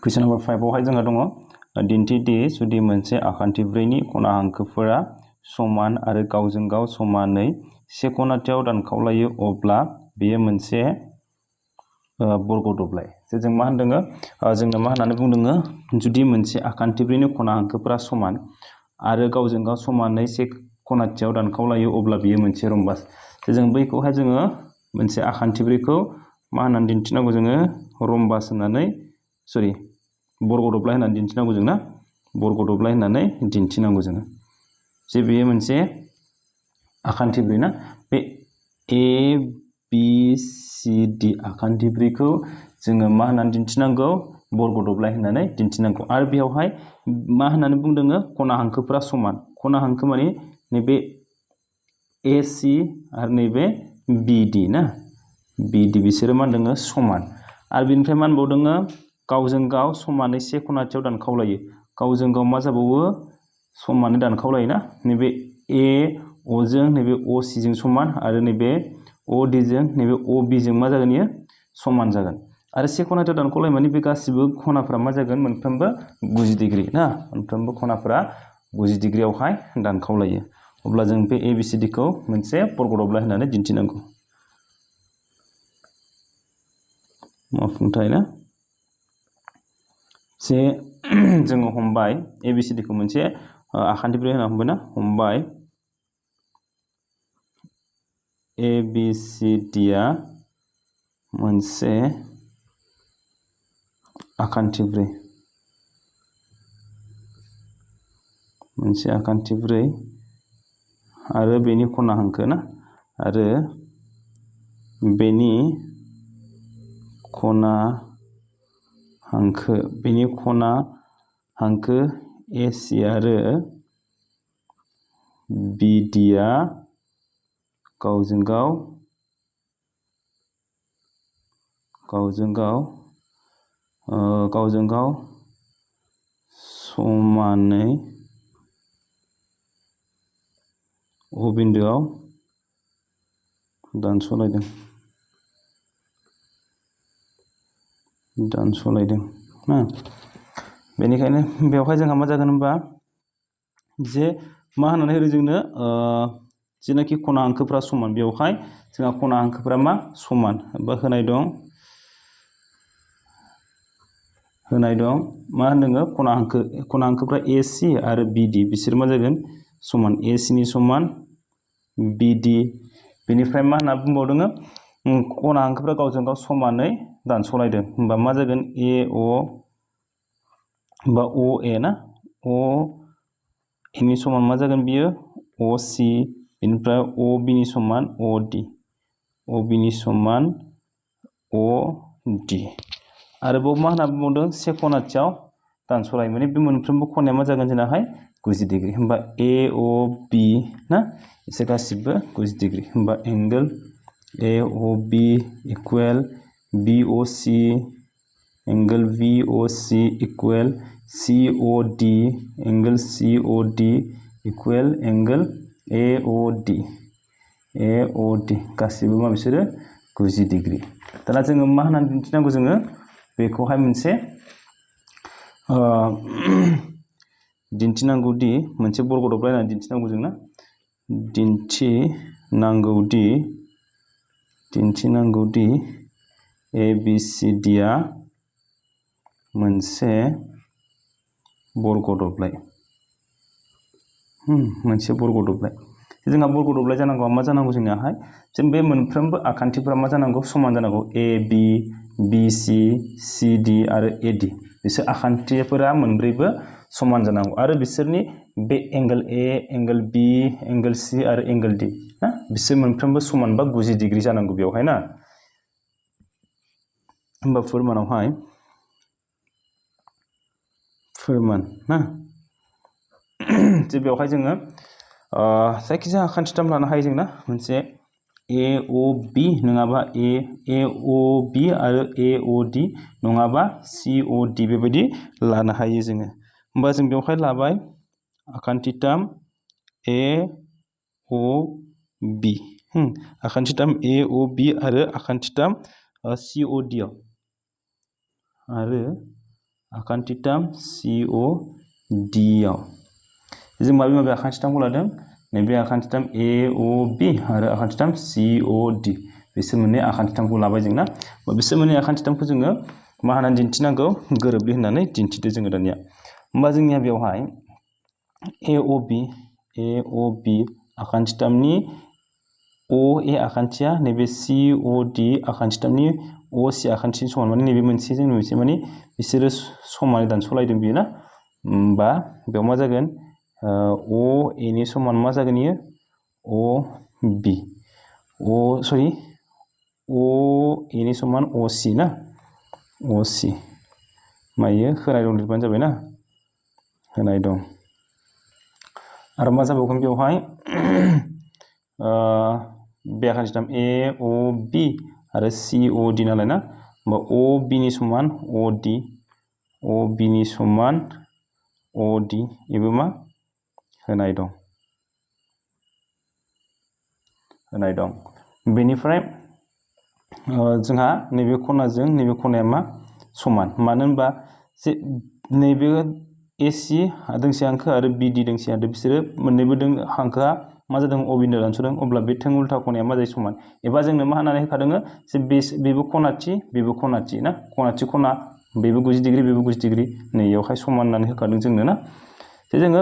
Question number 5 आवहाय जोंहा दङ दिन्थि दि जुदि मोनसे आखान्थि ब्रैनि खना हांखोफोरा समान आरो गावजों गाव समानै से खनाथियाव दानखावलायो अब्ला बेयो मोनसे बर्ग दब्लाय। जों मा होनदों जोंनो मा होननानै बुंदों जुदि मोनसे आखान्थि ब्रैनि खना हांखोफोरा समान आरो गावजों गाव समानै से खनाथियाव दानखावलायो अब्ला बेयो मोनसे रम्बास। जों बैखौहाय जोङो मोनसे आखान्थि ब्रैखौ मा होननानै दिन्थिनांगौ जोङो रम्बास होननानै सरि बर्ग दब्लाय होननानै दिन्थिनांगौ जोंना बर्ग दब्लाय होननानै दिन्थिनांगौ जोङो जे बेयो मोनसे आखान्थि ब्रै ना बे ए बी सी डी आखान्थि ब्रैखौ जोङो मा होननानै दिन्थिनांगौ बर्ग दब्लाय होननानै दिन्थिनांगौ आरो बेयावहाय मा होननानै बुंदों खना हांखोफोरा समान खना हांखो माने नैबे ए सी आरो नैबे बी डी ना बी डी बिसोरो मा होनदों समान आरो बेनिफ्राय मा होनबावदों गावजों गाव समानै से खनाथियाव दानखावलायो गावजों गाव मा जाबावो समानै दानखावलायो ना नैबे ए अ जों नैबे अ सी जों समान आरो नैबे अ डी जों नैबे अ बी जों मा जागोन इयो समान जागोन आरो से खनाथियाव दानखावलाय माने बे गासिबो खनाफोरा मा जागोन मोनफ्रोमबो 90 डिग्री ना मोनफ्रोमबो खनाफोरा 90 डिग्रीयावहाय दानखावलायो अब्ला जों बे ए बी सी डी खौ मोनसे बर्ग दब्लाय होननानै दिन्थिनांगौ मावफुंथाय ना जे जोङो हमबाय ए बी सी डी खौ मोनसे आखान्थि ब्रै होनना हमबाय ना हमबाय ए बी सी डी आ मोनसे आखान्थि ब्रै आरो बेनि खना हांखो ना आरो बेनि खना हांखो ए सी आरो बी डी आ गावजों गाव समानै अ बिन्दोआव दानस'लायदों ना बेनिखायनो बेवहाय जोंहा मा जागोन होनबा जे मा होननानै होदों जोंनो जेनाखि खना हांखोफ्रा समान बेवहाय जोंहा खना हांखोफ्रा मा समान बा होनाय दं मा होनदों खना हांखोफ्रा ए सी आरो बी डी बिसोर मा जागोन समान ए सी नि समान बी डी बेनिफ्राय मा होनना बुंबावदों खना हांखोफ्रा गावजों गाव समानै दानस'लायदों होनबा मा जागोन ए अ बा अ ए ना अ ए नि समान मा जागोन बियो अ सी बेनिफ्राय अ बी नि समान अ डी अ बी नि समान अ डी आरोबाव मा होनना बुंबावदों से खनाथियाव दानस'लायो माने बे मोनफ्रोमबो खनाया मा जागोन जोंनाहाय 90 डिग्री होनबा ए अ बी ना इसोर गासिबो 90 डिग्री होनबा angle A O B equal B O C angle B O C equal C O D angle C O D equal angle A O D गासिबो मा बिसोरो 90 डिग्री दाना जोङो मा होननानै दिन्थिनांगौ जोङो बेखौहाय मोनसे दिन्थिनांगौ दि मोनसे बर्ग दब्लाय होननानै दिन्थिनांगौ जोंना दिन्थिनांगौ दि ए बी सी डी आ मोनसे बर्ग दब्लाय जोंहा बर्ग दब्लाय जानांगौ मा जानांगौ जोंनियाहाय जों बे मोनफ्रोमबो आखान्थिफोरा मा जानांगौ समान जानांगौ A B B C C D आरो ए डी बिसोर आखान्थिफोरा मोनब्रैबो समान जानांगौ आरो बिसोरनि बे angle A angle B angle C आरो एंगल डी ना बिसोर मोनफ्रोमबो समान बा 90 डिग्री जानांगौ बेवहाय ना होमबा फोरमान ना जे बेवहाय जोङो जायखिजाया आखान्थिथाम लानो हायो जोंना मोनसे ए अ बी नङाबा ए अ बी आरो ए अ डी नङाबा सी अ डी बेबायदि लानो हायो जोङो होमबा जों बेवहाय लाबाय आखान्थिथाम ए अ बी आखान्थिथाम ए अ बी आरो आखान्थिथाम सी अ डी आव आरो आखान्थिथाम COD आव जों माबे आखान्थिथामखौ लादों नैबे आखान्थिथाम AOB आरो आखान्थिथाम COD बिसोर मोननै आखान्थिथामखौ लाबाय जोंना बिसोर मोननै आखान्थिथामखौ जोङो मा होननानै दिन्थिनांगौ गोरोबलि होननानै दिन्थिदो जोङो दानिया होमबा जोंनिया बेवहाय AOB आखान्थिथामनि OA आखान्थिया नैबे COD आखान्थिथामनि OC आखान्थिनि समान माने नैबे मोनसेजों मोनसे माने बिसोरो समानै दानस'लायदों बियो ना होमबा बेयाव मा जागोन OA नि समान मा जागोन इयो OB OA नि समान OC ना OC मायो होनाय दं लिरबानो जाबाय ना होनाय दं आरो मा जाबावगोन बेवहाय बे आखान्थिथाम AOB आरो COD नालाय ना होमबा OB नि समान OB नि समान OD एबो मा होनाय दं बेनिफ्राय जोंहा नैबे खनाजों नैबे खनाया मा समान मानो होनबा जे नैबे AC दोंसे हांखो आरो BD दोंसे हांखो बिसोरो मोननैबो हांखोआ मा जादों अबिन्दो दानस'दों अब्ला बे थों उल्था खनाया मा जायो समान एबा जोंनो मा होननानै होखादों जे बेबो खनाथि ना खनाथि खना बेबो 90 डिग्री बेबो 90 डिग्री नैयावहाय समान होननानै होखादों जोंनो ना जे जोङो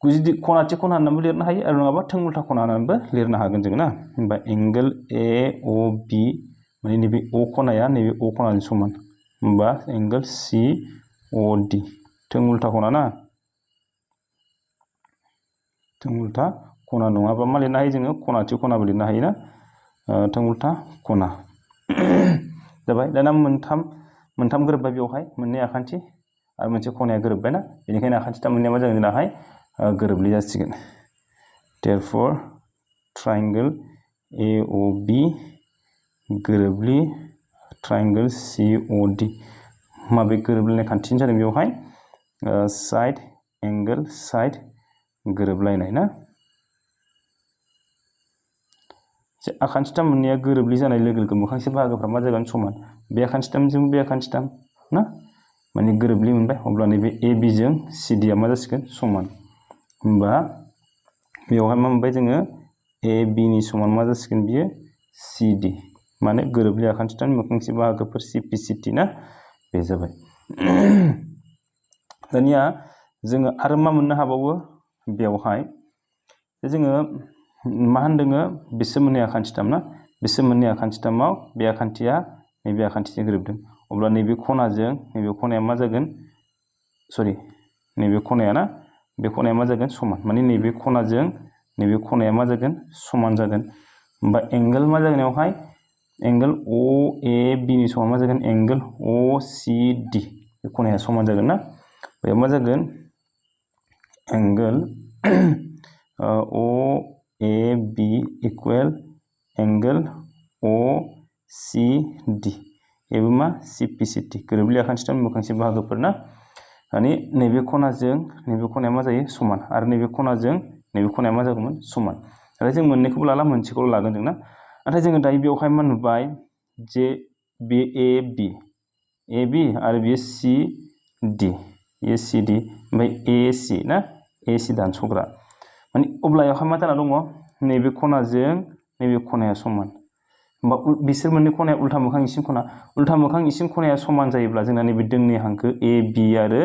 90 खनाथि खना होननानैबो लिरनो हायो आरो नङाबा थों उल्था खना होननानैबो लिरनो हागोन जों ना होमबा एंगल AOB माने नैबे O खनाया नैबे O खनाजों समान होमबा एंगल COD थों उल्था खना ना थों उल्था खना नङाबा मा लिरनो हायो जोङो खनाथि खनाबो लिरनो हायो ना थों उल्था खना जाबाय दाना मोनथाम गोरोबबाय बेवहाय मोननै आखान्थि आरो मोनसे खनाया गोरोबबाय ना बेनिखायनो आखान्थिथाम मोननैया मा जागोन जोंनाहाय गोरोबलि जासिगोन therefore triangle AOB गोरोबलि triangle COD माबे गोरोबलायनाय खान्थिनि जादों बेवहाय साइड एंगल साइड गोरोबलायनाय ना आखान्थिथाम मोननैया गोरोबलि जानाय लोगो लोगो मोखांसे बाहागोफ्रा मा जागोन समान बे आखान्थिथामजों बे आखान्थिथाम ना माने गोरोबलि मोनबाय अब्ला नैबे AB जों CD आ मा जासिगोन समान होमबा बेवहाय मा मोनबाय जोङो AB नि समान मा जासिगोन बियो CD माने गोरोबलि आखान्थिथामनि मोखांसे बाहागोफोर CPCT ना बे जाबाय दानिया जोङो आरो मा मोननो हाबावो बेवहाय जोङो मा होनदों बिसोर मोननै आखान्थिथाम ना बिसोर मोननै आखान्थिथामाव बे आखान्थिया नैबे आखान्थिजों गोरोबदों अब्ला नैबे खनाजों नैबे खनाया मा जागोन नैबे खनाया ना बे खनाया मा जागोन समान माने नैबे खनाजों नैबे खनाया मा जागोन समान जागोन होमबा एंगल मा जागोन बेवहाय एंगल OAB नि समान मा जागोन एंगल OCD बे खनाया समान जागोन ना बेयाव मा जागोन angle OAB equal angle OCD एबो मा CPCT गोरोबलि आखान्थिथामनि मोखांसे बाहागोफोर ना माने नैबे खनाजों नैबे खनाया मा जायो समान आरो नैबे खनाजों नैबे खनाया मा जागौमोन समान आरो जों मोननैखौबो लाला मोनसेखौल' लागोन जों ना नाथाय जोङो दायो बेवहाय मा नुबाय जे बे AB आरो बेयो CD बेयो CD ओमफ्राय AC ना AC दानस'ग्रा माने अब्ला बेवहाय मा जाना दङ नैबे खनाजों नैबे खनाया समान होमबा बिसोर मोननै खनाया उल्था मोखां इसिं खनाया समान जायोब्ला जोंना नैबे दोंनै हांखो AB आरो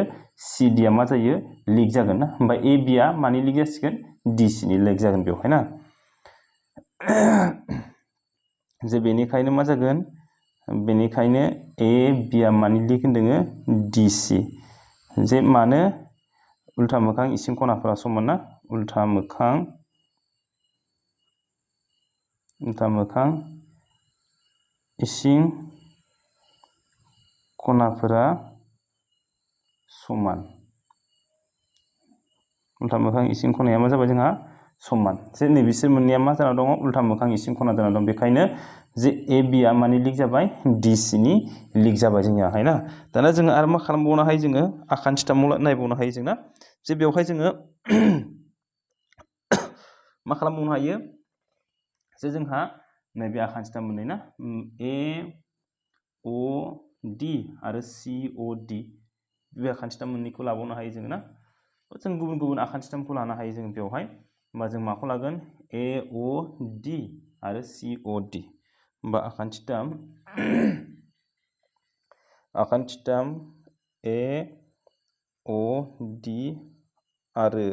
CD आ मा जायो लिक जागोन ना होमबा AB आ मानि लिक जासिगोन DC नि लिक जागोन बेवहाय ना जे बेनिखायनो मा जागोन बेनिखायनो AB आ मानि लिक होनदों DC जे मानो उल्था मोखां इसिं खनाफोरा समान ना उल्था मोखां इसिं खनाफोरा समान उल्था मोखां इसिं खनाया मा जाबाय जोंहा समान जे नै बिसोर मोननैया मा जाना दङ उल्था मोखां इसिं खना जाना दं बेखायनो जे AB आ मानि लिक जाबाय DC नि लिक जाबाय जोंनियाहाय ना दाना जोङो आरो मा खालामबावनो हायो जोङो आखान्थिथामाव नायबावनो हायो जोंना जे बेवहाय जोङो मा खालामबावनो हायो जे जोंहा नैबे आखान्थिथाम मोननै ना AOD आरो COD बे आखान्थिथाम मोननैखौ लाबावनो हायो जों ना जों गुबुन गुबुन आखान्थिथामखौ लानो हायो जों बेवहाय होमबा जों माखौ लागोन AOD आरो COD होमबा आखान्थिथाम AOD आरो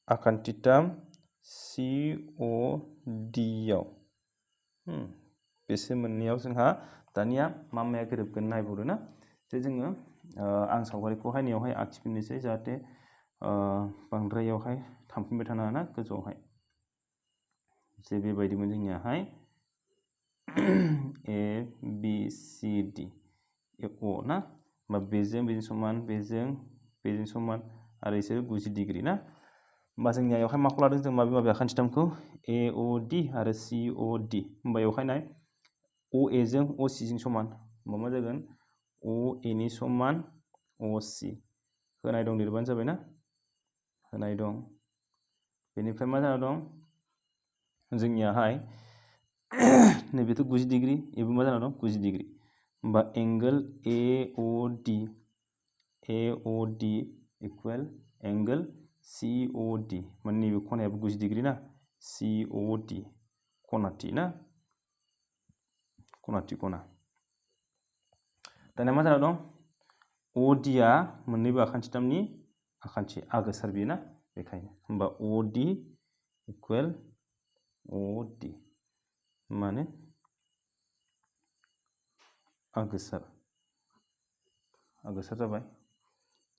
आखान्थिथाम COD आव बेसोर मोननैयाव जोंहा दानिया मा माया गोरोबगोन नायबावदो ना जे जोङो आं सावगारिखौहाय नैयावहाय आखिफिननोसै जाहाथे बांद्रायावहाय थांफिनबाय थानो हाना गोजौआवहाय जे बेबायदिमोन जोंनियाहाय ABCD O ना होमबा बेजों समान बेजों समान आरो बिसोरो 90 डिग्री ना होमबा जोंनिया बेवहाय माखौ लादों जों माबे आखान्थिथामखौ AOD आरो COD होमबा बेवहाय नाय OA जों OC जों समान होमबा मा जागोन OA नि समान OC होनाय दं लिरबानो जाबाय ना होनाय दं बेनिफ्राय मा जाना दं जोंनियाहाय नैबेथ' 90 डिग्री एबो मा जाना दं 90 डिग्री होमबा angle AOD equal angle COD माने नैबे खनायाबो 90 डिग्री ना COD खनाथि ना खनाथि खना दानिया मा जाना दं OD आ मोननैबो आखान्थिथामनि आखान्थि आगोसार बेयो ना बेखायनो होमबा OD इक्वल OD माने आगोसार जाबाय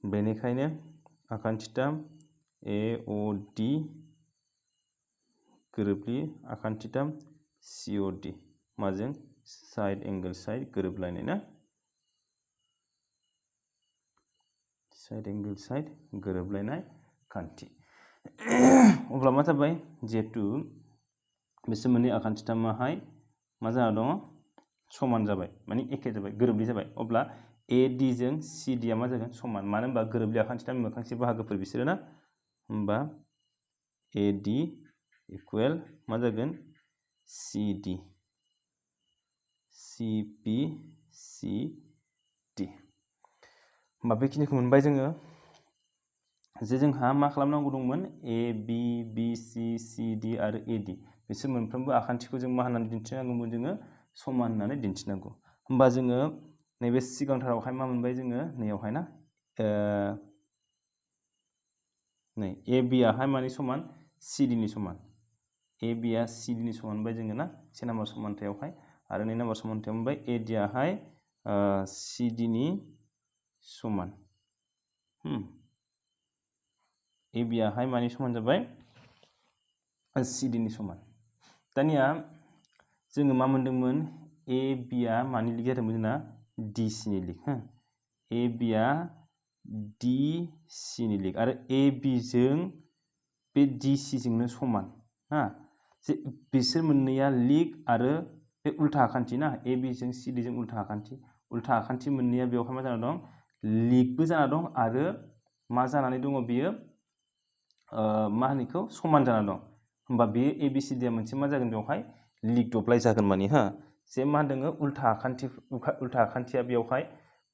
बेनिखायनो आखान्थिथाम AOD गोरोबलियो आखान्थिथाम COD माजों साइड एंगल साइड गोरोबलायनाय ना साइड एंगल साइड गोरोबलायनाय खान्थि अब्ला मा जाबाय जिहेतु बिसोर मोननै आखान्थिथामाहाय मा जाना दङ समान जाबाय माने एखे जाबाय गोरोबलि जाबाय अब्ला AD जों CD आ मा जागोन समान मानो होनबा गोरोबलि आखान्थिथामनि मोखांसे बाहागोफोर बिसोरो ना होमबा AD इक्वल मा जागोन CD CP CD होमबा बेखिनिखौ मोनबाय जोङो जे जोंहा मा खालामनांगौ दंमोन AB BC CD आरो AD बिसोर मोनफ्रोमबो आखान्थिखौ जों मा होननानै दिन्थिनांगौमोन जोङो समान होननानै दिन्थिनांगौ होमबा जोङो नैबे सिगांथारावहाय मा मोनबाय जोङो नैयावहाय ना नै AB आहाय मानि समान CD नि समान AB आ CD नि समान मोनबाय जोङो ना से नाम्बार समान्थायावहाय आरो नै नाम्बार समान्थायाव मोनबाय AD आहाय CD नि समान AB आहाय मानि समान जाबाय CD नि समान दानिया जोङो मा मोनदोंमोन AB आ मानि लिग जादोंमोन जोंना DC नि लिग AB आ DC नि लिग आरो AB जों बे DC जोंनो समान जे बिसोर मोननैया लिग आरो बे उल्था आखान्थि ना AB जों CD जों उल्था आखान्थि मोननैया बेवहाय मा जाना दं लिगबो जाना दं आरो मा जानानै दङ बेयो मा होनो बेखौ समान जाना दं होमबा बेयो ABCD आ मोनसे मा जागोन बेवहाय लिग दब्लाय जागोन माने जे मा होनदों उल्था आखान्थिया बेवहाय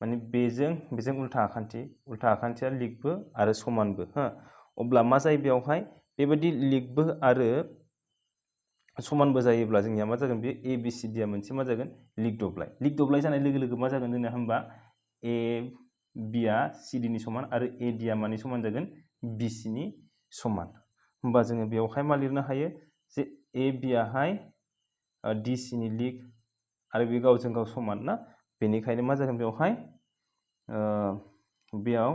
माने बेजों उल्था आखान्थिया लिगबो आरो समानबो अब्ला मा जायो बेवहाय बेबायदि लिगबो आरो समानबो जायोब्ला जोंनिया मा जागोन बे ABCD आ मोनसे मा जागोन लिग दब्लाय जानाय लोगो लोगो मा जागोन जोंना होमबा AB आ CD नि समान आरो AD आ मानि समान जागोन BC नि समान होमबा जोङो बेवहाय मा लिरनो हायो जे AB आहाय DC नि लिग आरो बे गावजों गाव समान ना बेनिखायनो मा जागोन बेवहाय बेयाव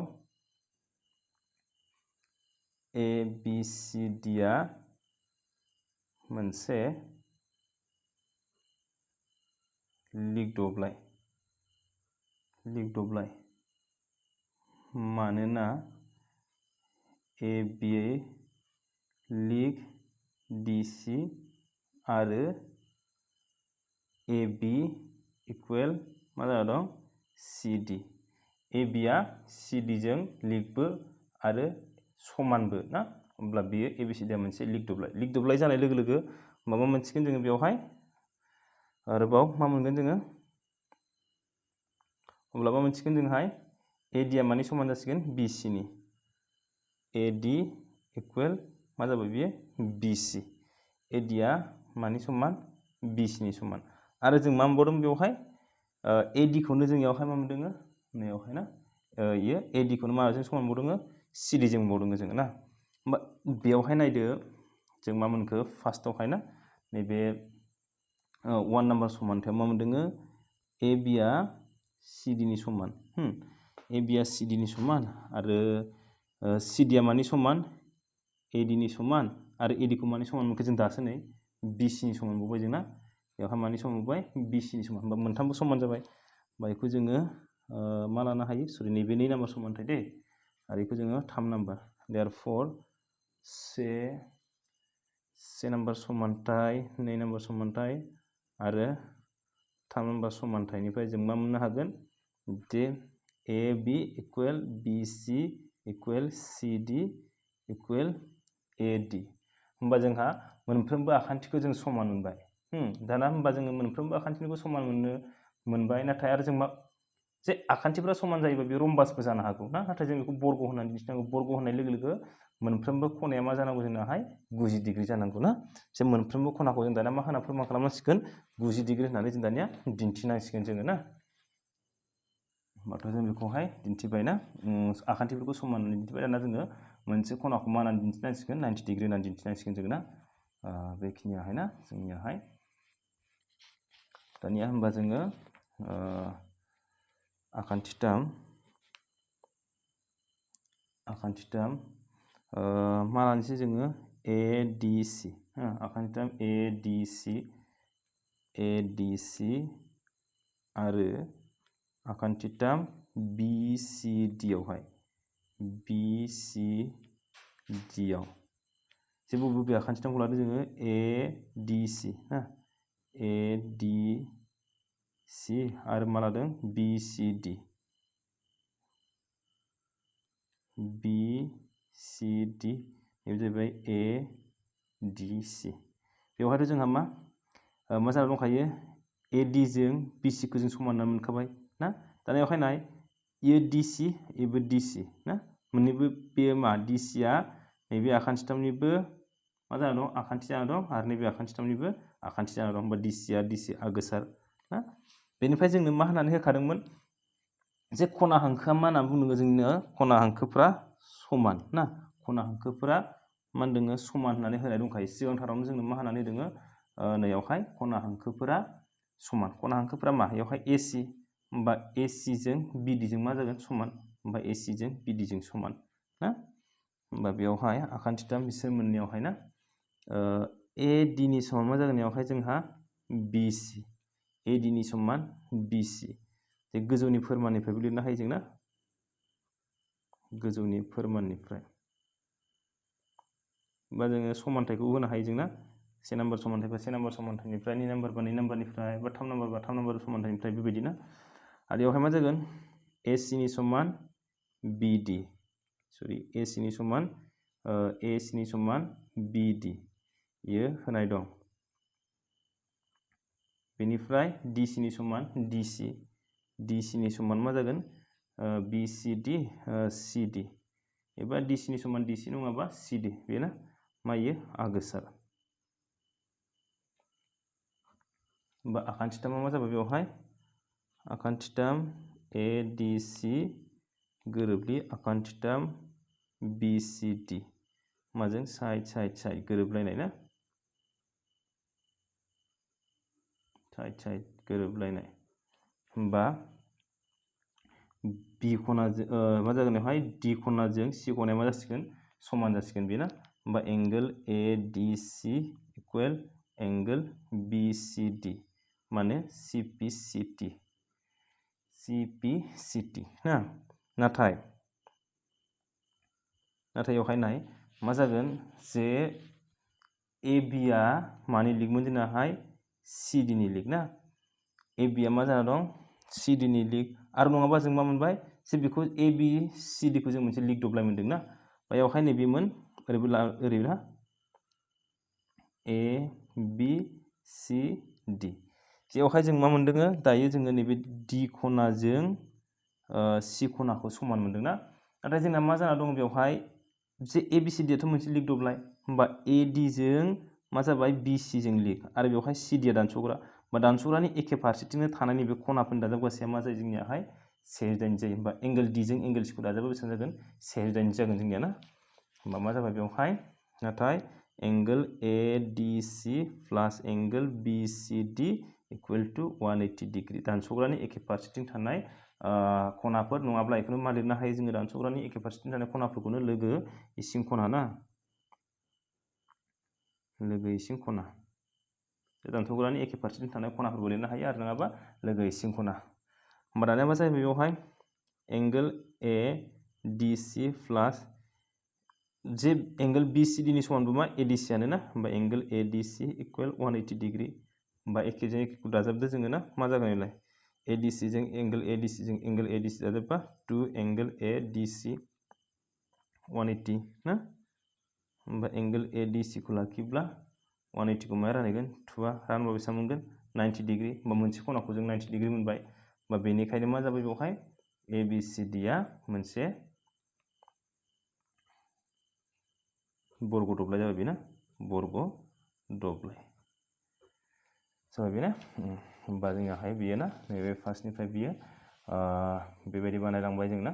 ABCD आ मोनसे लिग दब्लाय मानोना AB लिग DC आरो AB इक्वल मा जाना दं CD AB आ CD जों लिगबो आरो समानबो ना अब्ला बेयो ABCD आ मोनसे लिग दब्लाय जानाय लोगो लोगो माबा मोनसिगोन जोङो बेवहाय आरोबाव मा मोनगोन जोङो अब्ला मा मोनसिगोन जोंहाय AD आ मानि समान जासिगोन BC नि AD इक्वल मा जाबाय बियो BC AD आ मानि समान BC नि समान आरो जों मा मोनबावदों बेवहाय AD खौनो जोंनियावहाय मा मोनदों नैयावहाय ना इयो AD खौनो माजों समान मोनबावदों CD जों मोनबावदों जोङो ना होमबा बेवहाय नायदो जों मा मोनखो फार्स्टआवहाय ना नैबे 1 नाम्बार समानथायाव मा मोनदों AB आ CD नि समान AB आ CD नि समान आरो CD आ मानि समान AD नि समान आरो AD खौ मानि समान मोनखो जों दासो नै BC नि समान मोनबाय जोंना बेवहाय मानि समान मोनबाय BC नि समान होमबा मोनथामबो समान जाबाय होमबा बेखौ जोङो मा लानो हायो सरि नैबे 2 नाम्बार समानथाय दे आरो बेखौ जोङो 3 नाम्बार देयरफर से नाम्बार समानथाय 2 नाम्बार समानथाय आरो 3 नाम्बार समानथायनिफ्राय जों मा मोननो हागोन जे AB equal BC equal CD equal AD होमबा जोंहा मोनफ्रोमबो आखान्थिखौ जों समान मोनबाय दाना होमबा जोङो मोनफ्रोमबो आखान्थिखौ समान मोनबाय नाथाय आरो जों मा जे आखान्थिफोरा समान जायोबा बे रम्बासबो जानो हागौ ना नाथाय जों बेखौ बर्ग होननानै दिन्थिनांगौ बर्ग होननाय लोगो लोगो मोनफ्रोमबो खनाया मा जानांगौ जोंनाहाय 90 डिग्री जानांगौ ना जे मोनफ्रोमबो खनाखौ जों दाना मा होना फोरमान खालामनांसिगोन 90 डिग्री होननानै जों दानिया दिन्थिनांसिगोन जोङो ना होमबाथ' जों बेखौहाय दिन्थिबाय ना आखान्थिफोरखौ समान होननानै दिन्थिबाय दाना जोङो मोनसे खनाखौ मा होननानै दिन्थिनांसिगोन 90 डिग्री होननानै दिन्थिनांसिगोन जोङो ना बेखिनियाहाय ना जोंनियाहाय दानिया होमबा जोङो आखान्थिथाम मा लानोसै जोङो ADC आखान्थिथाम ADC आरो आखान्थिथाम BCD आवहाय BCD आव जेबो बबे आखान्थिथामखौ लादो जोङो ADC ना ADC आरो मा लादों BCD बेयो जाहैबाय ADC बेवहायथ' जोंहा मा जाना दंखायो AD जों BC खौ जों समान होननानै मोनखाबाय ना दाना बेवहाय नाय इयो DC इबो DC ना मोननैबो बेयो मा DC आ नैबे आखान्थिथामनिबो मा जाना दं आखान्थि जाना दं आरो नैबे आखान्थिथामनिबो आखान्थि जाना दं होमबा DC आ गोसार ना बेनिफ्राय जोंनो मा होननानै होखादोंमोन जे खना हांखोआ मा होनना बुंदों जोंनो खना हांखोफ्रा समान ना खना हांखोफोरा मा होनदों समान होननानै होनाय दंखायो सिगांथारावनो जोंनो मा होननानै होदों नैयावहाय खना हांखोफोरा समान खना हांखोफोरा मा बेवहाय AC होमबा AC जों BD जों मा जागोन समान होमबा AC जों BD जों समान ना होमबा बेवहाय आखान्थिथाम बिसोर मोननैयावहाय ना AD नि समान मा जागोन बेवहाय जोंहा BC AD नि समान BC जे गोजौनि फोरमाननिफ्रायबो लिरनो हायो जों ना गोजौनि फोरमाननिफ्राय बा जोङो समानथायखौ होनो हायो जोंना से नाम्बार समानथायबा से नाम्बार समानथायनिफ्राय 2 नाम्बार बा 2 नाम्बारनिफ्राय बा 3 नाम्बार बा 3 नाम्बार समानथायनिफ्राय बेबायदि ना आरो बेवहाय मा जागोन AC नि समान BD सरि AC नि समान BD इयो होनाय दं बेनिफ्राय DC नि समान DC नि समान मा जागोन BCD CD एबा DC नि समान DC नङाबा CD बेना मा इयो आगोसार होमबा आखान्थिथामा मा जाबाय बेवहाय आखान्थिथाम ADC गोरोबलि आखान्थिथाम BCD माजों साइड गोरोबलायनाय ना साइड गोरोबलायनाय होमबा B खनाजों मा जागोन बेवहाय D खनाजों C खनाया मा जासिगोन समान जासिगोन बेना होमबा angle ADC equal angle BCD माने CPCT ना नाथाय बेवहाय नाय मा जागोन जे AB आ मानि लिगमोन जोंनाहाय CD नि लिग ना AB आ मा जाना दं CD नि लिग आरो नङाबा जों मा मोनबाय जे बेखौ ABCD खौ जों मोनसे लिग दब्लाय मोनदों ना बेवहाय नैबेमोन ओरै ना ABCD बेवहाय जों मा मोनदों दायो जोङो नैबे D खनाजों C खनाखौ समान मोनदोंना नाथाय जोंना मा जाना दं बेवहाय जे ABCD आथ' मोनसे लिग दब्लाय होमबा AD जों मा जाबाय BC जों लिग आरो बेवहाय CD आ दानस'ग्रा बा दानस'ग्रानि एखे फारसेथिंनो थानायनि बे खनाफोरनि दाजाबगासेया मा जायो जोंनियाहाय 180 जायो होमबा एंगल D जों एंगल C खौ दाजाबा बेसेबां जागोन 180 जागोन जोंनिया ना होमबा मा जाबाय बेवहाय नाथाय angle ADC plus angle BCD equal to 180 degree दानस'ग्रानि एखे फारसेथिं थानाय खनाफोर नङाब्ला बेखौनो मा लिरनो हायो जोङो दानस'ग्रानि एखे फारसेथिं थानाय खनाफोरखौनो लोगो इसिं खना ना लोगो इसिं खना दानस'ग्रानि एखे फारसेथिं थानाय खनाफोरखौ लिरनो हायो आरो नङाबा लोगो इसिं खना होमबा दानिया मा जाहैबाय बेवहाय एंगल ADC प्लस जे एंगल BCD नि समानबो मा ADC आनो ना होमबा एंगल ADC इक्वल 180 डिग्री होमबा एखेजों एखेखौ दाजाबदो जोङो ना मा जागोन बेलाय ADC जों एंगल ADC दाजाबबा 2 एंगल ADC 180 ना होमबा एंगल ADC खौ लाखिब्ला 180 खौ माया रानहैगोन 2 आ रानबा बेसेबां मोनगोन 90 डिग्री होमबा मोनसे खनाखौ जों 90 डिग्री मोनबाय होमबा बेनिखायनो मा जाबाय बेवहाय ABCD आ मोनसे बर्ग दब्लाय जाबाय बेना बर्ग दब्लाय जाबाय बेना होमबा जोंहाय बियो ना नैबे फार्स्टनिफ्राय बियो बेबायदि बानायलांबाय जोंना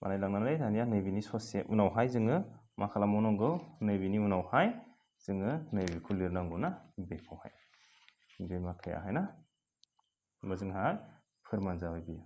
बानायलांनानै दानिया नैबेनि ससे उनावहाय जोङो मा खालामबावनांगौ नैबेनि उनावहाय जोङो नैबेखौ लिरनांगौ ना बेखौहाय बे माखायाहाय ना होमबा जोंहा फोरमान जाबाय बियो